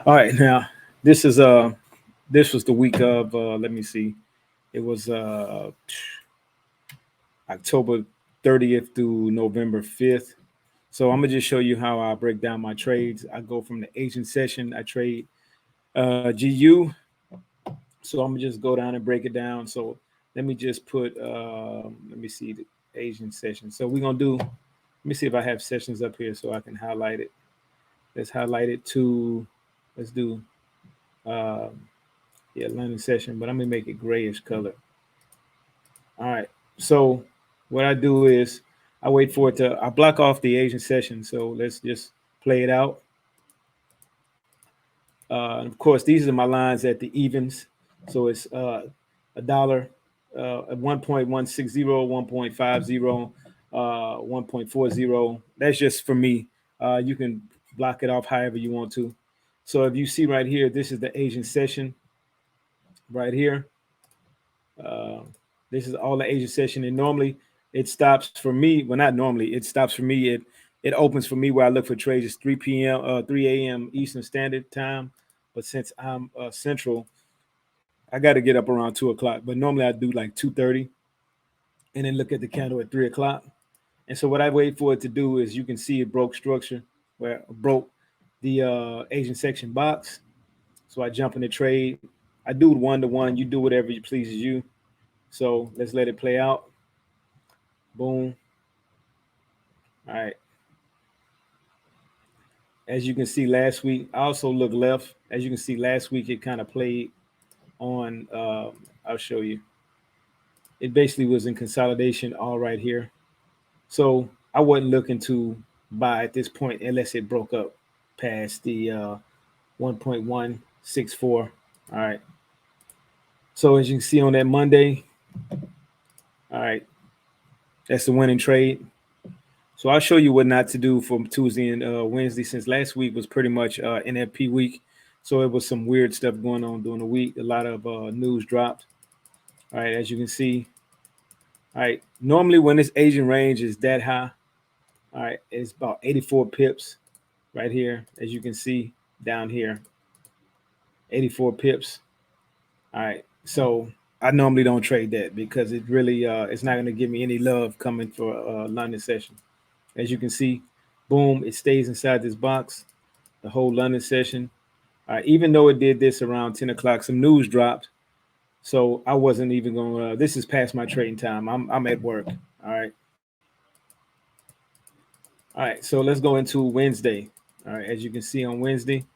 All right, now this is this was the week of let me see. It was October 30th through November 5th. So I'm gonna just show you how I break down my trades. I go from the Asian session, I trade GU. So I'm gonna just go down and break it down. So let me just put let me see the Asian session. So we're gonna do, let me see if I have sessions up here so I can highlight it. Let's highlight it to, let's do um, yeah, London session, but I'm gonna make it grayish color. All right. So what I do is I wait for it to, I block off the Asian session. So let's just play it out. And of course, these are my lines at the evens. So it's a dollar, 1.160, 1.50, 1.40. That's just for me. You can block it off however you want to. So if you see right here, this is the Asian session right here. Uh, this is all the Asian session, and normally it stops for me. Well, not normally. It stops for me. It opens for me where I look for trades. It's 3 p.m. 3 a.m. Eastern Standard Time. But since I'm Central, I got to get up around 2 o'clock. But normally I do like 2:30, and then look at the candle at 3 o'clock. And so what I wait for it to do is, you can see it broke structure where it broke the Asian section box. So I jump in the trade. I do it 1 to 1. You do whatever you pleases you. So let's let it play out. Boom. All right. As you can see last week, I also look left. As you can see last week, it kind of played on, I'll show you. It basically was in consolidation all right here. So I wasn't looking to buy at this point unless it broke up past the 1.164. All right. So as you can see on that Monday, all right, that's the winning trade. So I'll show you what not to do for Tuesday and Wednesday, since last week was pretty much NFP week. So it was some weird stuff going on during the week. A lot of news dropped. All right, as you can see. All right, normally when this Asian range is that high, all right, it's about 84 pips right here. As you can see down here, 84 pips. All right, so I normally don't trade that because it really it's not going to give me any love coming for London session. As you can see, boom, it stays inside this box the whole London session. Even though it did this around 10 o'clock, some news dropped. So I wasn't even going to, this is past my trading time. I'm at work. All right. All right. So let's go into Wednesday. All right. As you can see on Wednesday,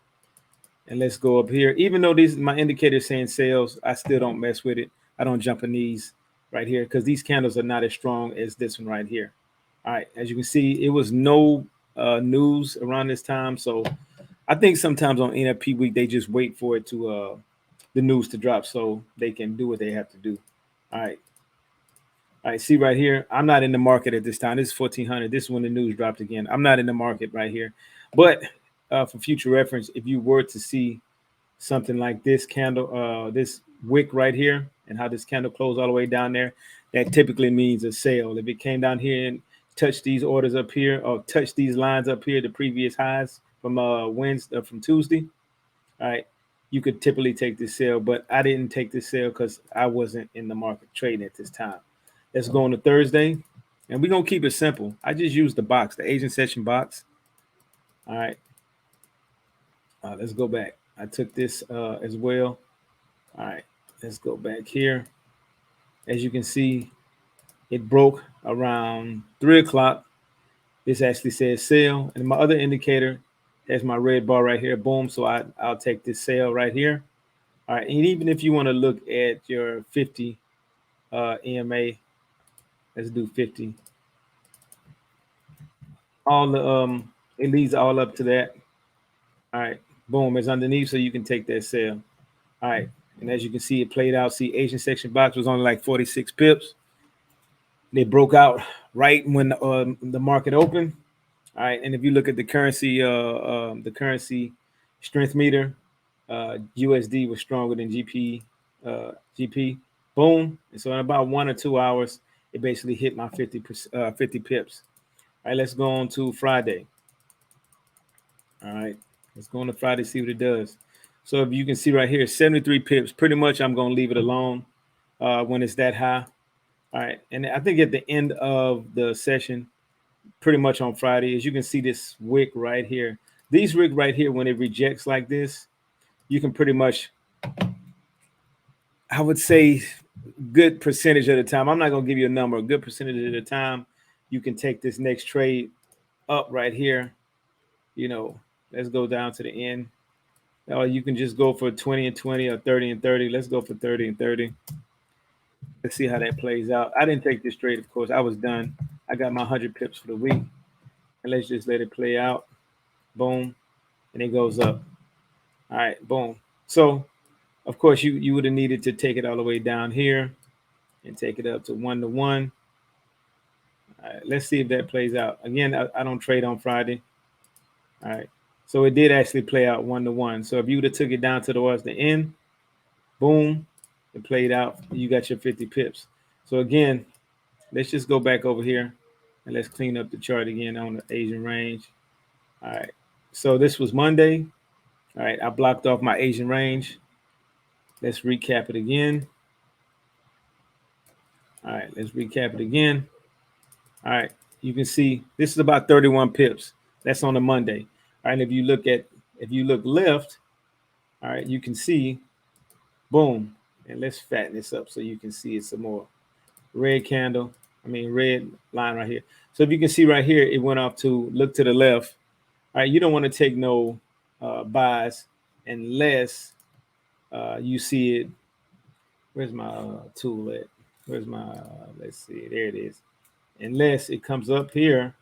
and let's go up here. Even though these my indicators saying sales, I still don't mess with it. I don't jump in these right here because these candles are not as strong as this one right here. All right, as you can see, it was no news around this time, so I think sometimes on NFP week they just wait for it to the news to drop so they can do what they have to do. All right, all right. See right here, I'm not in the market at this time. This is 1400. This is when the news dropped again. I'm not in the market right here, but for future reference, if you were to see something like this candle, this wick right here, and how this candle closed all the way down there, that typically means a sale. If it came down here and touched these orders up here, or touched these lines up here, the previous highs from Wednesday, from Tuesday, all right, you could typically take this sale. But I didn't take this sale because I wasn't in the market trading at this time. Let's go on to Thursday, and we're gonna keep it simple. I just used the box, the Asian session box. All right, let's go back. I took this as well. All right, let's go back here. As you can see, it broke around 3 o'clock. This actually says sale, and my other indicator has my red bar right here. Boom. So I'll take this sale right here. All right, and even if you want to look at your 50 EMA, let's do 50. All the it leads all up to that. All right, boom, it's underneath, so you can take that sale. All right, and as you can see, it played out. See, Asian section box was only like 46 pips. They broke out right when the market opened. All right, and if you look at the currency strength meter, USD was stronger than GP. Boom, and so in about 1 or 2 hours, it basically hit my 50 pips. All right, let's go on to Friday. All right, Let's go on to Friday, see what it does. So if you can see right here, 73 pips. Pretty much I'm going to leave it alone when it's that high. All right. And I think at the end of the session, pretty much on Friday, as you can see this wick right here. These wick right here, when it rejects like this, you can pretty much, I would say, good percentage of the time. I'm not going to give you a number. A good percentage of the time, you can take this next trade up right here. You know, let's go down to the end. Or you can just go for 20 and 20 or 30 and 30. Let's go for 30 and 30. Let's see how that plays out. I didn't take this trade, of course. I was done. I got my 100 pips for the week. And let's just let it play out. Boom. And it goes up. All right, boom. So, of course, you would have needed to take it all the way down here and take it up to 1-to-1. All right, let's see if that plays out. Again, I don't trade on Friday. All right. So it did actually play out 1-to-1. So if you would have took it down towards the end, boom, it played out. You got your 50 pips. So again, let's just go back over here and let's clean up the chart again on the Asian range. All right. So this was Monday. All right. I blocked off my Asian range. Let's recap it again. All right. Let's recap it again. All right. You can see this is about 31 pips. That's on a Monday. All right. And if you look left, all right, you can see, boom. And let's fatten this up so you can see it some more. Red line right here. So if you can see right here, it went off to look to the left. All right, you don't want to take no buys unless you see it. Where's my tool at? Where's my, let's see, there it is. Unless it comes up here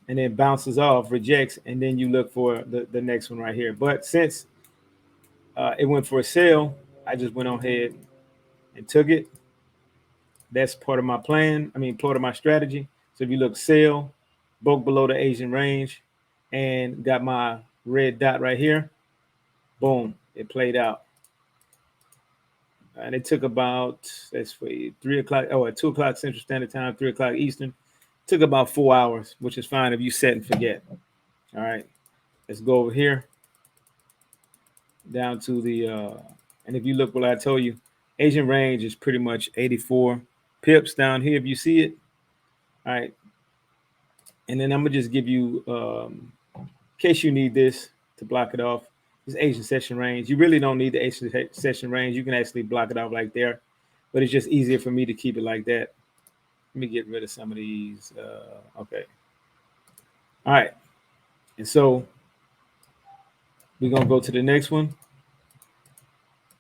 and then bounces off, rejects, and then you look for the next one right here. But since it went for a sale, I just went on ahead and took it. That's part of my plan. Part of my strategy. So if you look, sale, broke below the Asian range, and got my red dot right here. Boom, it played out. And it took about, let's see, 3 o'clock, at 2 o'clock Central Standard Time, 3 o'clock Eastern. Took about 4 hours, which is fine if you set and forget. All right, let's go over here down to the, and if you look what I told you, Asian range is pretty much 84 pips down here if you see it. All right. And then I'm going to just give you, in case you need this to block it off, this Asian session range. You really don't need the Asian session range. You can actually block it off like there, but it's just easier for me to keep it like that. Let me get rid of some of these. Okay. All right. And so we're going to go to the next one.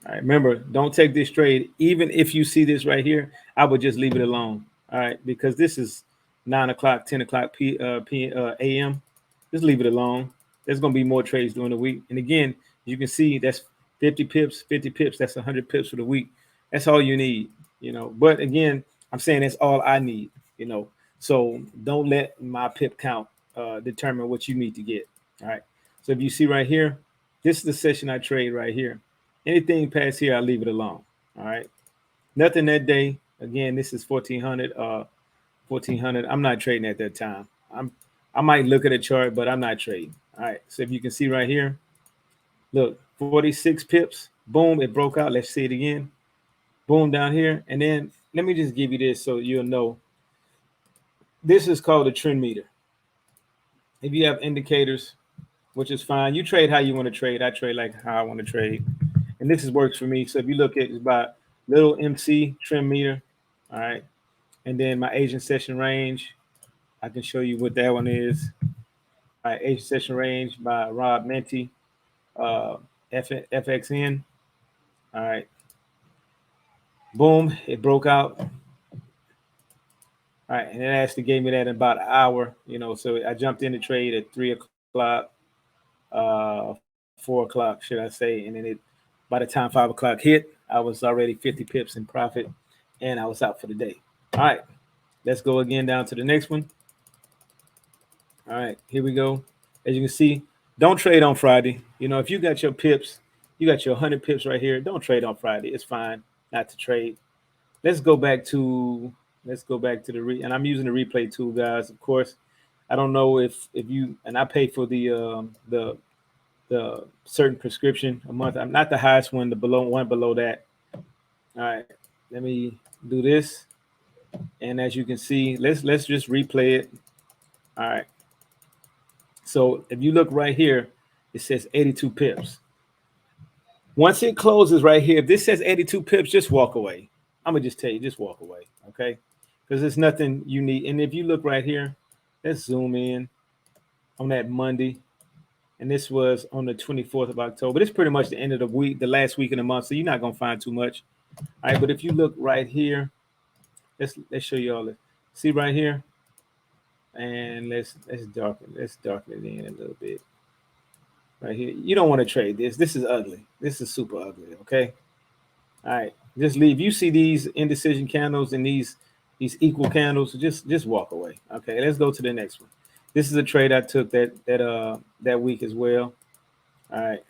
All right. Remember, don't take this trade. Even if you see this right here, I would just leave it alone. All right. Because this is 9 o'clock, 10 o'clock a.m. Just leave it alone. There's going to be more trades during the week. And again, you can see that's 50 pips. That's 100 pips for the week. That's all you need, But again, I'm saying that's all I need, So don't let my pip count determine what you need to get. All right. So if you see right here, this is the session I trade right here. Anything past here, I leave it alone. All right. Nothing that day. Again, this is 1400. 1400. I'm not trading at that time. I might look at a chart, but I'm not trading. All right. So if you can see right here, look, 46 pips. Boom, it broke out. Let's see it again. Boom, down here. And then let me just give you this so you'll know. This is called a trend meter. If you have indicators, which is fine, you trade how you want to trade. I trade like how I want to trade. And this works for me. So if you look at it's about little MC trend meter. All right. And then my Asian session range. I can show you what that one is. All right, Asian session range by Rob Menti, FXN. All right. Boom, it broke out. All right, and it actually gave me that in about an hour, so I jumped in the trade at 3 o'clock, 4 o'clock, should I say. And then by the time 5 o'clock hit, I was already 50 pips in profit and I was out for the day. All right, let's go again down to the next one. All right, here we go. As you can see, don't trade on Friday. If you got your pips, you got your 100 pips right here. Don't trade on Friday. It's fine not to trade. Let's go back to the and I'm using the replay tool, guys. Of course, I don't know if you, and I pay for the the certain prescription a month. I'm not the highest one, the one below that. All right, let me do this. And as you can see, let's just replay it. All right. So if you look right here, it says 82 pips. Once it closes right here, if this says 82 pips, just walk away. I'm gonna just tell you, just walk away, okay? Because there's nothing you need. And if you look right here, let's zoom in on that Monday. And this was on the 24th of October. It's pretty much the end of the week, the last week of the month. So you're not gonna find too much. All right, but if you look right here, let's show you all this. See right here, and let's darken it in a little bit. Right here, you don't want to trade this. This is ugly. This is super ugly. Okay. All right, just leave. You see these indecision candles and these equal candles, just walk away. Okay, let's go to the next one. This is a trade I took that week as well. All right.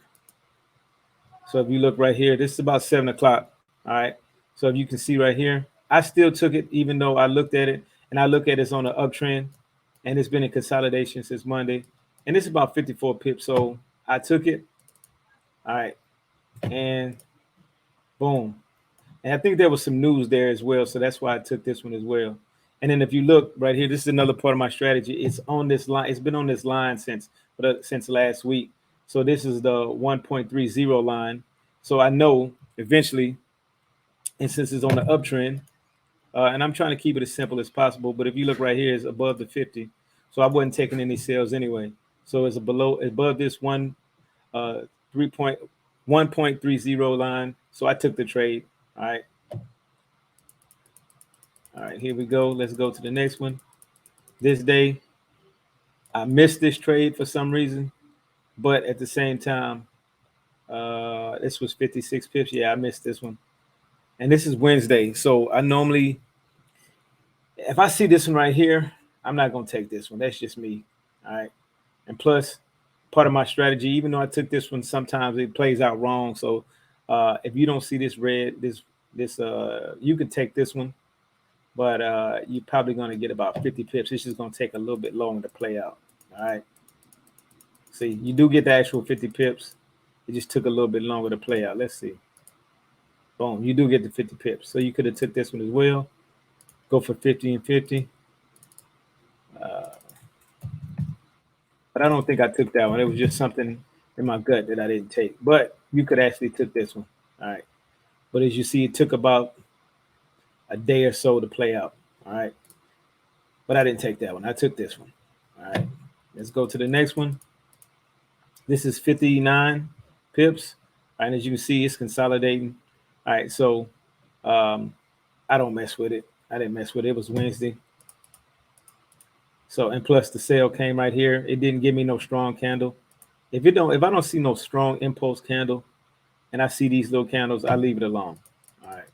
So if you look right here, this is about 7 o'clock. All right. So if you can see right here, I still took it even though I looked at it and I look at it on an uptrend, and it's been in consolidation since Monday, and it's about 54 pips. So I took it. All right, and boom. And I think there was some news there as well, so that's why I took this one as well. And then if you look right here, this is another part of my strategy. It's on this line. It's been on this line since last week. So this is the 1.30 line. So I know eventually, and since it's on the uptrend, and I'm trying to keep it as simple as possible. But if you look right here, it's above the 50. So I wasn't taking any sales anyway. So it's above this 1.30 line. So I took the trade. All right. All right, here we go. Let's go to the next one. This day, I missed this trade for some reason, but at the same time, this was 56 pips. Yeah, I missed this one. And this is Wednesday. So I normally, if I see this one right here, I'm not going to take this one. That's just me. All right. And plus, part of my strategy, even though I took this one, sometimes it plays out wrong. So if you don't see this red, you can take this one, but you're probably going to get about 50 pips. It's just going to take a little bit longer to play out. All right. See, you do get the actual 50 pips. It just took a little bit longer to play out. Let's see. Boom. You do get the 50 pips. So you could have took this one as well. Go for 50 and 50. But I don't think I took that one. It was just something in my gut that I didn't take. But you could actually took this one. All right. But as you see, it took about a day or so to play out. All right. But I didn't take that one. I took this one. All right. Let's go to the next one. This is 59 pips. All right. And as you can see, it's consolidating. All right. So I don't mess with it. I didn't mess with it. It was Wednesday. So, and plus the sale came right here. It didn't give me no strong candle. If I don't see no strong impulse candle and I see these little candles, I leave it alone. All right.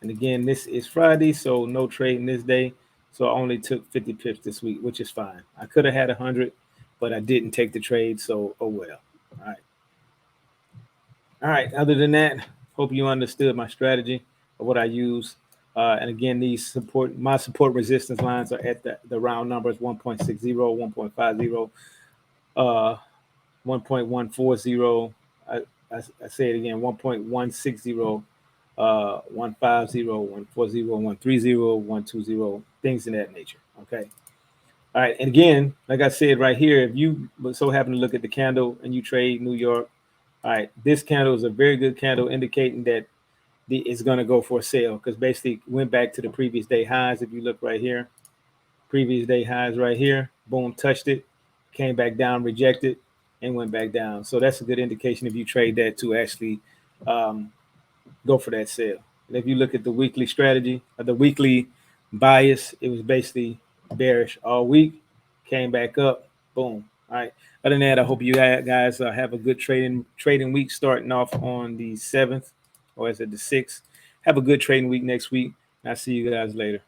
And again, this is Friday, so no trading this day. So I only took 50 pips this week, which is fine. I could have had 100, but I didn't take the trade. So, oh well. All right. All right. Other than that, hope you understood my strategy of what I use. And again, my support resistance lines are at the round numbers 1.60, 1.50, 1.140. I say it again, 1.160, 150, 140, 130, 120, things in that nature. Okay. All right. And again, like I said right here, if you so happen to look at the candle and you trade New York, all right, this candle is a very good candle indicating that it's going to go for a sale because basically went back to the previous day highs. If you look right here, previous day highs right here, boom, touched it, came back down, rejected, and went back down. So that's a good indication if you trade that to actually go for that sale. And if you look at the weekly strategy, or the weekly bias, it was basically bearish all week, came back up, boom. All right. Other than that, I hope you guys have a good trading week starting off on the 7th. Or is it the 6th? Have a good trading week next week. I'll see you guys later.